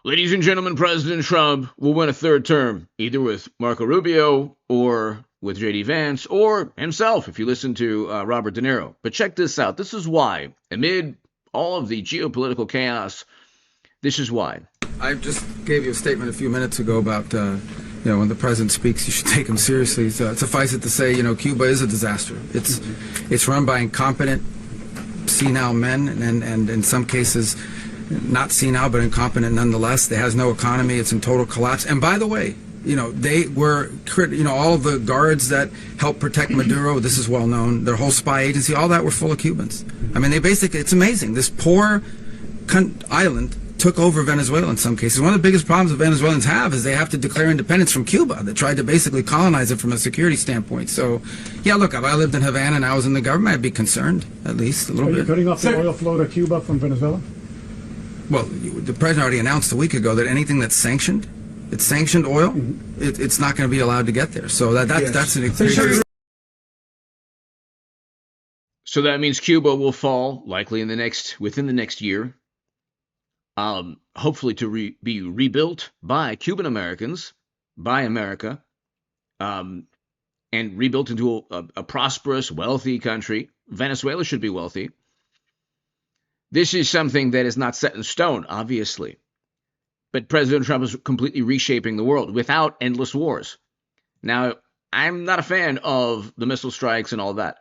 Ladies and gentlemen, President Trump will win a third term, either with Marco Rubio or with J.D. Vance or himself, if you listen to Robert De Niro. But check this out. This is why, amid all of the geopolitical chaos, this is why. I just gave you a statement a few minutes ago about, when the president speaks, you should take him seriously. Suffice it to say, Cuba is a disaster. It's run by incompetent, senile men, and in some cases, not senile, but incompetent nonetheless. It has no economy. It's in total collapse. And by the way, they were, all the guards that helped protect Maduro, this is well known, their whole spy agency, all that were full of Cubans. I mean, it's amazing. This poor island took over Venezuela in some cases. One of the biggest problems that Venezuelans have is they have to declare independence from Cuba. They tried to basically colonize it from a security standpoint. So, yeah, look, if I lived in Havana and I was in the government, I'd be concerned, at least a little bit. Are you cutting off the oil flow to Cuba from Venezuela? Well, the president already announced a week ago that anything that's sanctioned, it's sanctioned oil, it's not going to be allowed to get there. So that's an increase. So that means Cuba will fall likely within the next year. Hopefully to be rebuilt by Cuban Americans, by America, and rebuilt into a prosperous, wealthy country. Venezuela should be wealthy. This is something that is not set in stone, obviously. But President Trump is completely reshaping the world without endless wars. Now, I'm not a fan of the missile strikes and all that.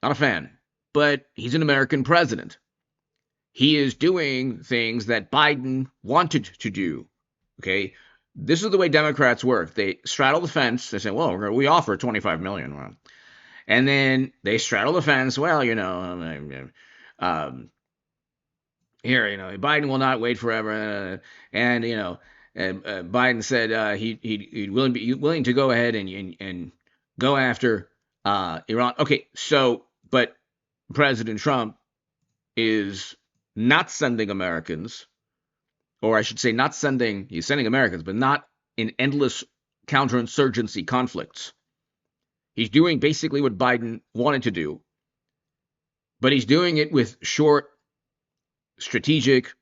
Not a fan. But he's an American president. He is doing things that Biden wanted to do. Okay? This is the way Democrats work. They straddle the fence. They say, well, we offer $25 million. And then they straddle the fence. Well, Biden will not wait forever. Biden said he'd willing to go ahead and go after Iran. Okay, but President Trump is not sending Americans, or I should say he's sending Americans, but not in endless counterinsurgency conflicts. He's doing basically what Biden wanted to do, but he's doing it with short, strategic,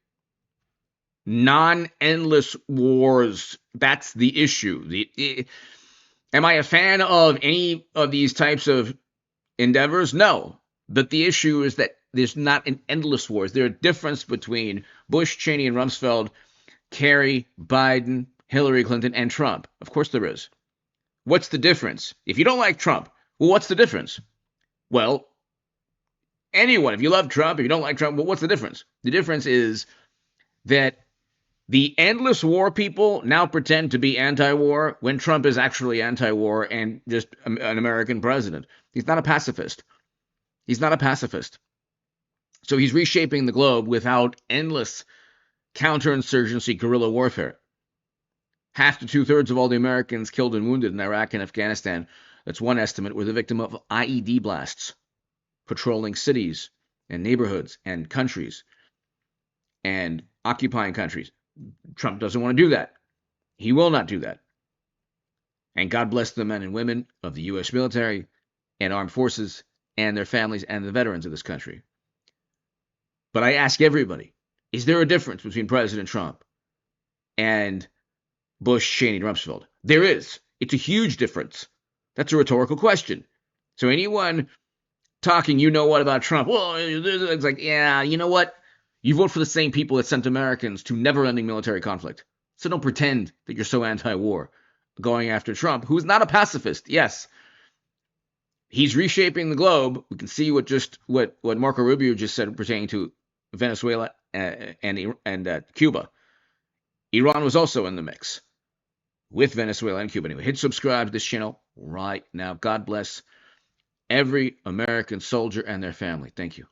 non-endless wars. That's the issue. Am I a fan of any of these types of endeavors? No. But the issue is that there's not an endless wars. There's a difference between Bush, Cheney, and Rumsfeld, Kerry, Biden, Hillary Clinton, and Trump. Of course there is. What's the difference? If you don't like Trump, well, what's the difference? Well, anyone, if you love Trump, if you don't like Trump, well, what's the difference? The difference is that the endless war people now pretend to be anti-war when Trump is actually anti-war and just an American president. He's not a pacifist. He's not a pacifist. So he's reshaping the globe without endless counterinsurgency guerrilla warfare. Half to two-thirds of all the Americans killed and wounded in Iraq and Afghanistan, that's one estimate, were the victim of IED blasts, patrolling cities and neighborhoods and countries and occupying countries. Trump doesn't want to do that. He will not do that. And God bless the men and women of the U.S. military and armed forces and their families and the veterans of this country. But I ask everybody, is there a difference between President Trump and Bush, Cheney, and Rumsfeld? There is. It's a huge difference. That's a rhetorical question. So anyone talking, about Trump, well, it's like, yeah, you know what? You vote for the same people that sent Americans to never-ending military conflict. So don't pretend that you're so anti-war going after Trump, who's not a pacifist. Yes, he's reshaping the globe. We can see what Marco Rubio just said pertaining to Venezuela and Cuba. Iran was also in the mix with Venezuela and Cuba. Anyway, hit subscribe to this channel right now. God bless every American soldier and their family. Thank you.